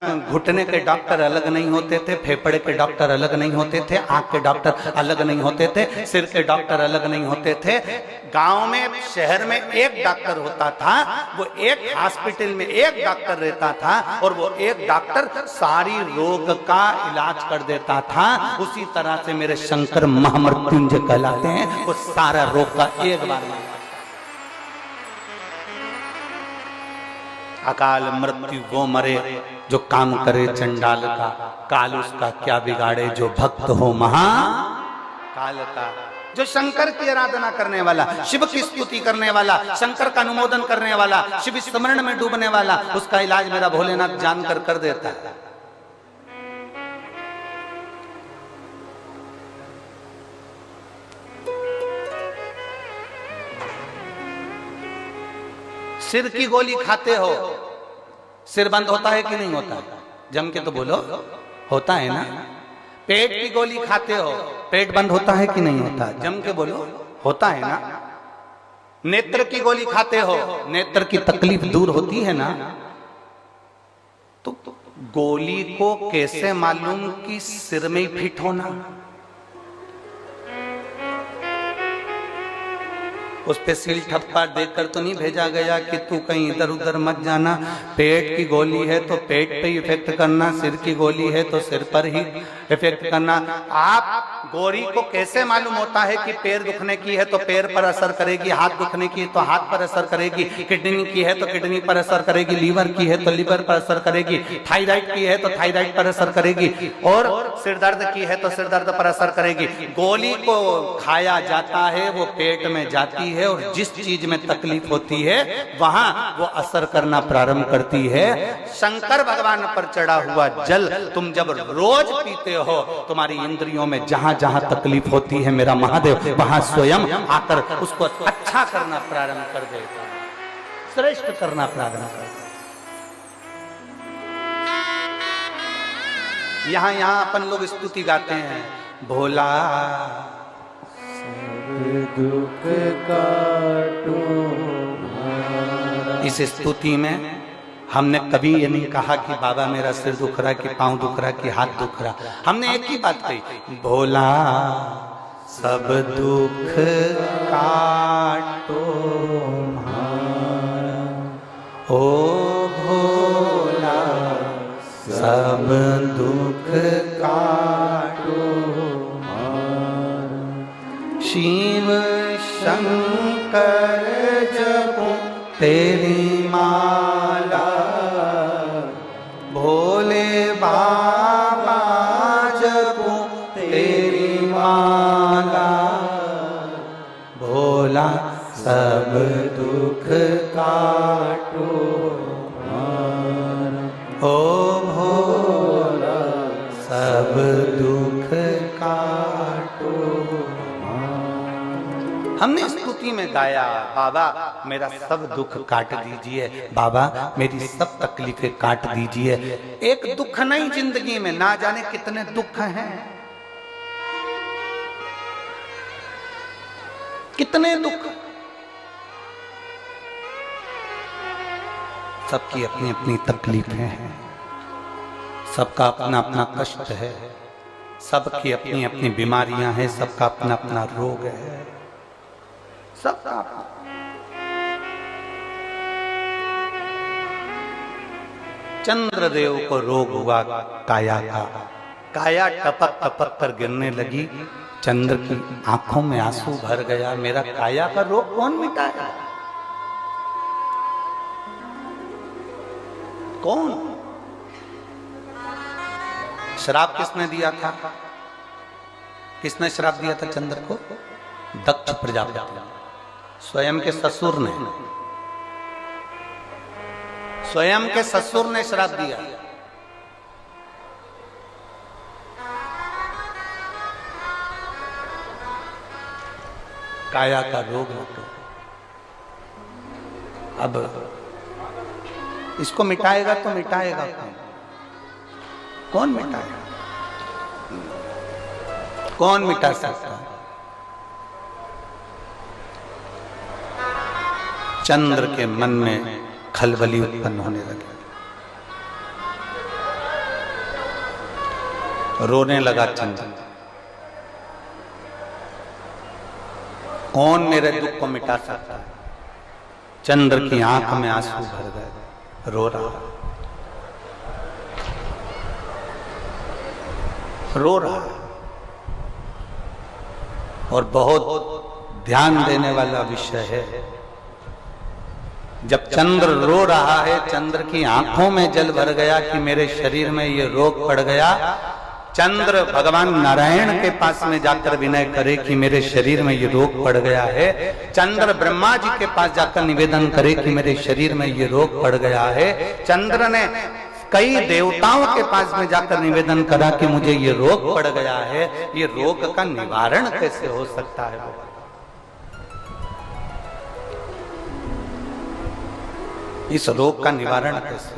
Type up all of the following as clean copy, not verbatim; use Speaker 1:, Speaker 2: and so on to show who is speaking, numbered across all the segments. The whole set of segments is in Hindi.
Speaker 1: घुटने के डॉक्टर अलग नहीं होते थे, फेफड़े के डॉक्टर अलग नहीं होते थे, आंख के डॉक्टर अलग नहीं होते थे, सिर के डॉक्टर अलग नहीं होते थे। गांव में, शहर में एक डॉक्टर होता था, वो एक हॉस्पिटल में एक डॉक्टर रहता था और वो एक डॉक्टर सारी रोग का इलाज कर देता था। उसी तरह से मेरे शंकर महामृत्युंजय कहलाते हैं, वो सारा रोग का एक बार में। अकाल मृत्यु वो मरे जो काम करे चंडाल का, काल उसका क्या बिगाड़े जो भक्त हो महा काल का। जो शंकर की आराधना करने वाला, शिव की स्तुति करने वाला, शंकर का अनुमोदन करने वाला, शिव स्मरण में डूबने वाला, उसका इलाज मेरा भोलेनाथ जानकर कर देता है। सिर की गोली खाते हो, सिर बंद होता है कि नहीं होता? जम के तो बोलो, होता है ना। पेट की गोली खाते हो, पेट बंद होता है कि नहीं होता? जम के बोलो, होता है ना। नेत्र की गोली खाते हो, नेत्र की तकलीफ दूर होती है ना। तो गोली को कैसे मालूम कि सिर में ही फिट होना? उस पे सील ठप्पा देकर तो नहीं भेजा गया कि तू कहीं इधर उधर मत जाना। पेट की गोली है तो पेट पे इफेक्ट करना, सिर की गोली है तो सिर पर ही इफेक्ट करना। आप गोली को कैसे मालूम होता है कि पैर दुखने की है तो पैर पर असर करेगी, हाथ दुखने की है तो हाथ पर असर करेगी, किडनी की है तो किडनी पर असर करेगी, लीवर की है तो लीवर पर असर करेगी, थायराइड की है तो थायराइड पर असर करेगी, और सिर दर्द की है तो सिर दर्द पर असर करेगी। गोली को खाया जाता है, वो पेट में जाती है और जिस चीज में तकलीफ होती है वहां वो असर करना प्रारंभ करती है। शंकर भगवान पर चढ़ा हुआ जल तुम जब रोज पीते हो, तुम्हारी इंद्रियों में जहां जहां तकलीफ होती है, मेरा महादेव वहां स्वयं आकर उसको अच्छा करना प्रारंभ कर देता है, श्रेष्ठ करना प्रारंभ कर देता है। यहां अपन लोग स्तुति गाते हैं, भोला दुख काटो। इस स्तुति में हमने कभी ये नहीं कहा कि बाबा मेरा सिर दुख रहा, कि पांव दुख रहा, कि हाथ दुख रहा। हमने एक ही बात कही, भोला सब दुख काटो ओ भोला सब दुख काटो। शिव शंकर जपो तेरी माला, भोले बाबा जपो तेरी माला। भोला सब दुख काटो ओ भोला सब दुख काटो। हमने स्तुति में गाया, बाबा मेरा सब दुख काट दीजिए, बाबा मेरी सब तकलीफें काट दीजिए। एक दुख नहीं जिंदगी में, ना जाने कितने दुख हैं, कितने दुख। सबकी अपनी अपनी तकलीफें हैं, सबका अपना अपना कष्ट है, सबकी अपनी अपनी बीमारियां हैं, सबका अपना अपना रोग है, सबका। चंद्रदेव को रोग हुआ काया का, काया टपक टपक कर गिरने लगी, चंद्र की आंखों में आंसू भर गया। मेरा काया का रोग कौन मिटाएगा? कौन? श्राप किसने दिया था? किसने श्राप दिया था चंद्र को? दक्ष प्रजापति, स्वयं के ससुर ने, स्वयं के ससुर ने श्राप दिया। काया का रोग मिटो। अब इसको मिटाएगा तो मिटाएगा कौन? कौन मिटाएगा? कौन मिटा सकता? चंद्र के मन में खलबली उत्पन्न होने लगी। रोने लगा चंद्र। कौन मेरे दुख को मिटा सकता है? चंद्र की आंख में आंसू भर गए, रो रहा रो रहा। और बहुत ध्यान देने वाला विषय है, जब चंद्र रो रहा है, चंद्र की आंखों में जल भर गया कि मेरे शरीर में ये रोग पड़ गया। चंद्र भगवान नारायण के पास में जाकर विनय करे कि मेरे शरीर में ये रोग पड़ गया है। चंद्र ब्रह्मा जी के पास जाकर निवेदन करे कि मेरे शरीर में ये रोग पड़ गया है। चंद्र ने कई देवताओं के पास में जाकर निवेदन करा कि मुझे ये रोग पड़ गया है, ये रोग का निवारण कैसे हो सकता है? इस रोग का निवारण कैसे,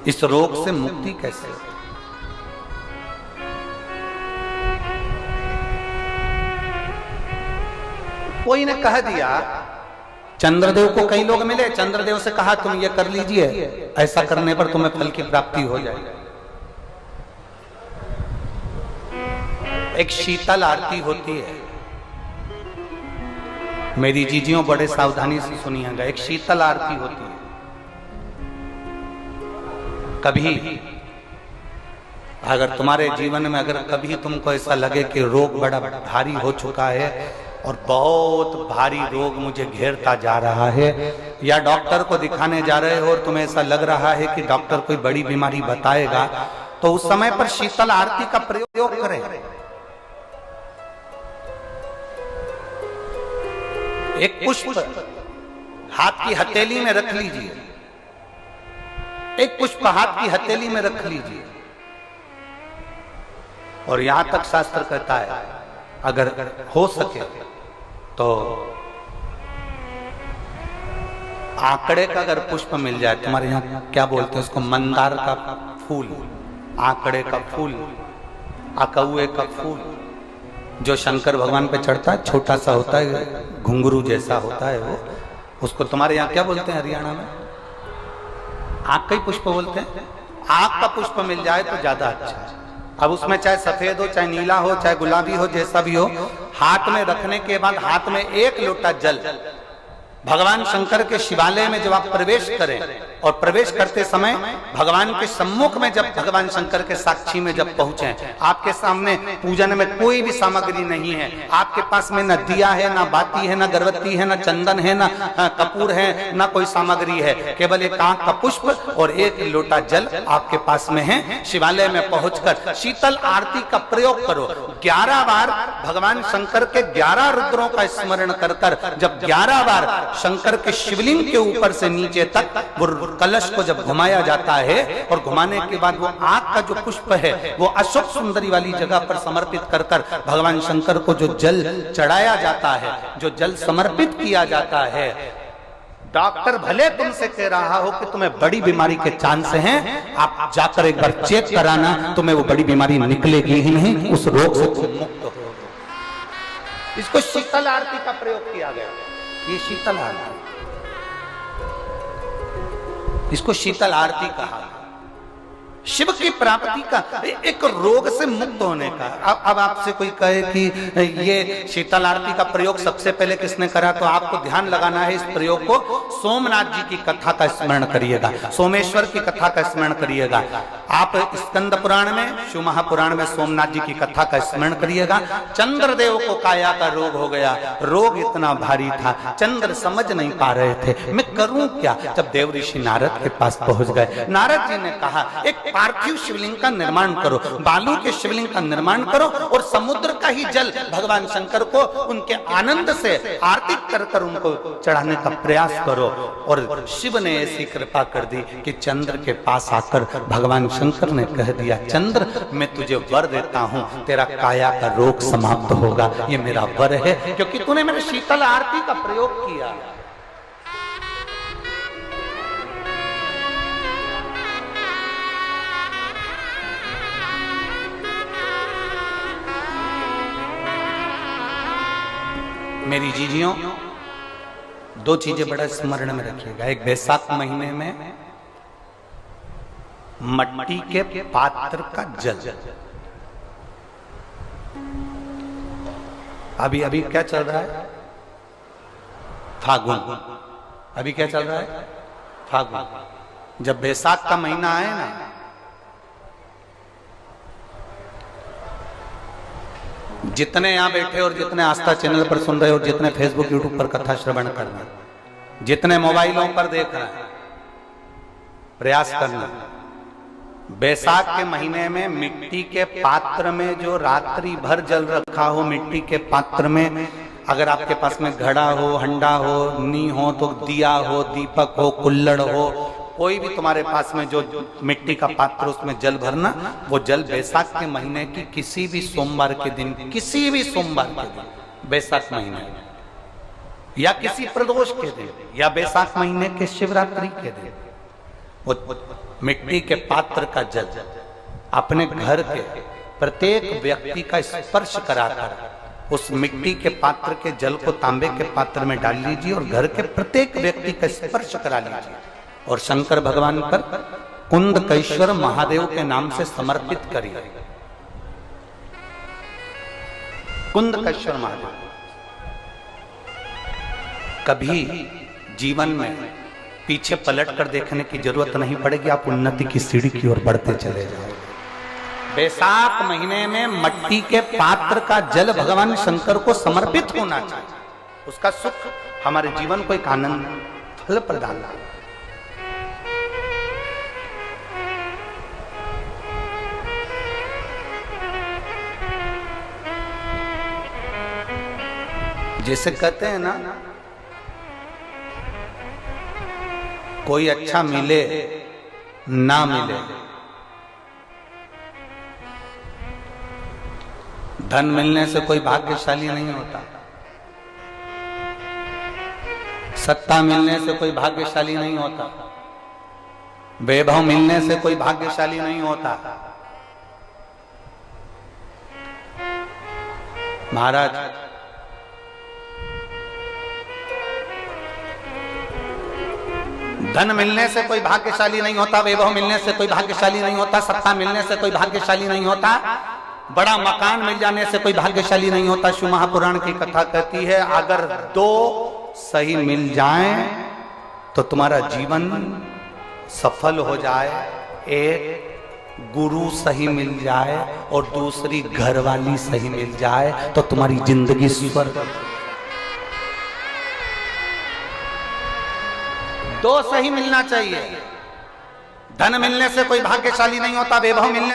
Speaker 1: इस रोग से मुक्ति कैसे? कोई ने कह दिया, चंद्रदेव को कई लोग मिले, चंद्रदेव से कहा तुम ये कर लीजिए, ऐसा करने पर तुम्हें फल की प्राप्ति हो जाएगी। एक शीतल आरती होती है, मेरी जीजियों बड़े सावधानी से सुनिएगा। एक शीतल आरती होती है। कभी अगर तुम्हारे जीवन में अगर कभी तुमको ऐसा लगे कि रोग बड़ा भारी हो चुका है और बहुत भारी रोग मुझे घेरता जा रहा है, या डॉक्टर को दिखाने जा रहे हो और तुम्हें ऐसा लग रहा है कि डॉक्टर कोई बड़ी बीमारी बताएगा, तो उस समय पर शीतल आरती का प्रयोग करें। एक पुष्प हाथ की हथेली में रख लीजिए, एक पुष्प हाथ की हथेली में रख लीजिए। और यहां तक शास्त्र कहता है अगर हो सके तो आंकड़े का अगर पुष्प मिल जाए, तुम्हारे यहाँ क्या बोलते हैं उसको, मंदार का फूल, आंकड़े का फूल, अकौए का फूल, जो शंकर भगवान पे चढ़ता है, छोटा सा होता है, घुंघरू जैसा होता है वो, उसको तुम्हारे यहाँ क्या बोलते हैं हरियाणा में? आंख का ही पुष्प बोलते हैं। आंख का पुष्प मिल जाए तो ज्यादा अच्छा है। अब उसमें चाहे सफेद हो, चाहे नीला हो, चाहे गुलाबी हो, जैसा भी हो, हाथ में रखने के बाद हाथ में एक लोटा जल, भगवान शंकर के शिवालय में जब आप प्रवेश करें और प्रवेश करते समय भगवान के सम्मुख में, जब भगवान शंकर के साक्षी में जब पहुंचे, आपके सामने पूजन में कोई भी सामग्री नहीं है, आपके पास में न दिया है, न बाती है, न गर्भवती है, न चंदन है, न कपूर है, न कोई सामग्री है, केवल एक आंख का पुष्प और एक लोटा जल आपके पास में है। शिवालय में पहुंचकर शीतल आरती का प्रयोग करो। 11 बार भगवान शंकर के 11 रुद्रों का स्मरण कर कर जब 11 बार शंकर के शिवलिंग के ऊपर से नीचे तक वो कलश को जब घुमाया जाता है, और घुमाने के बाद वो आग का जो पुष्प है वो अशोक सुंदरी वाली जगह पर समर्पित कर कर भगवान शंकर को जो जल चढ़ाया जाता है, जो जल समर्पित किया जाता है, डॉक्टर भले तुमसे कह रहा हो कि तुम्हें बड़ी बीमारी के चांस हैं, आप जाकर एक बार चेक कराना, तुम्हें वो बड़ी बीमारी निकलेगी ही नहीं, उस रोग से तुम मुक्त हो। इसको शीतल आरती का प्रयोग किया गया। ये शीतल आरती, इसको शीतल आरती कहा। शिव की प्राप्ति का, एक रोग से मुक्त होने का। अब आपसे कोई कहे कि ये शीतल आरती का प्रयोग सबसे पहले किसने करा, तो आपको ध्यान लगाना है इस प्रयोग को। सोमनाथ जी की कथा का स्मरण करिएगा, सोमेश्वर की कथा का स्मरण करिएगा। आप स्कंद पुराण में, शिव महापुराण में सोमनाथ जी की कथा का स्मरण करिएगा। चंद्रदेव को काया का रोग हो गया, रोग इतना भारी था, चंद्र समझ नहीं पा रहे थे मैं करूं क्या। जब देव ऋषि नारद के पास पहुंच गए, नारद जी ने कहा एक पार्थिव शिवलिंग का निर्माण करो, बालू के शिवलिंग का निर्माण करो और समुद्र का ही जल भगवान शंकर को उनके आनंद से आरती कर कर उनको चढ़ाने का प्रयास करो। और शिव ने ऐसी कृपा कर दी कि चंद्र के पास आकर भगवान शंकर ने कह दिया, चंद्र मैं तुझे वर देता हूं, तेरा काया का रोग समाप्त होगा, ये मेरा वर है क्योंकि तूने मेरे शीतल आरती का प्रयोग किया। मेरी जीजियों, दो चीजें बड़ा स्मरण में रखिएगा। एक, बैसाख महीने में मट्टी के पात्र का जल। अभी अभी क्या चल रहा है? फागुन। अभी क्या चल रहा है? फागुन। जब बैसाख का महीना आए ना, जितने यहां बैठे और जितने आस्था चैनल पर सुन रहे हो, जितने फेसबुक यूट्यूब पर कथा श्रवण कर रहे हैं, जितने मोबाइलों पर देख रहे हैं, प्रयास करना, बैसाख के महीने में मिट्टी के पात्र में जो रात्रि भर जल रखा हो, मिट्टी के पात्र में, अगर आपके पास में घड़ा हो, हंडा हो, नी हो, तो दिया हो, दीपक हो, कुल्लड़ हो, कोई भी तुम्हारे पास में जो मिट्टी का पात्र, उसमें जल भरना। वो जल बैसाख के महीने की किसी भी सोमवार के दिन, किसी भी सोमवार के दिन, बैसाख महीने या किसी प्रदोष के दिन, या बैसाख महीने के शिवरात्रि के दिन, वो मिट्टी के पात्र का जल अपने घर के प्रत्येक व्यक्ति का स्पर्श कराकर उस मिट्टी के पात्र के जल को तांबे के पात्र में डाल लीजिए और घर के प्रत्येक व्यक्ति का स्पर्श करा लीजिए और शंकर भगवान पर कुंदकेश्वर महादेव के नाम से समर्पित करिए। कुंदकेश्वर महादेव। कभी जीवन में पीछे पलट कर देखने की जरूरत नहीं पड़ेगी, आप उन्नति की सीढ़ी की ओर बढ़ते चले जाओ। बैसाख महीने में मट्टी के पात्र का जल भगवान शंकर को समर्पित होना चाहिए। उसका सुख हमारे जीवन को एक आनंद फल प्रदान करता है। जैसे कहते हैं ना, कोई अच्छा मिले ना मिले, धन मिलने से कोई भाग्यशाली नहीं होता, सत्ता मिलने से कोई भाग्यशाली नहीं होता, वैभव मिलने से कोई भाग्यशाली नहीं होता। महाराज, धन मिलने से कोई भाग्यशाली नहीं होता, वैभव मिलने से कोई भाग्यशाली नहीं होता, सत्ता मिलने से कोई भाग्यशाली नहीं होता, बड़ा मकान मिल जाने से कोई भाग्यशाली नहीं होता। शिव महापुराण की कथा कहती है, अगर दो सही मिल जाएं तो तुम्हारा जीवन सफल हो जाए। एक गुरु सही मिल जाए और दूसरी घरवाली सही मिल जाए तो तुम्हारी जिंदगी स्वर्ग। दो सही मिलना चाहिए। धन मिलने से कोई भाग्यशाली नहीं होता, वैभव मिलने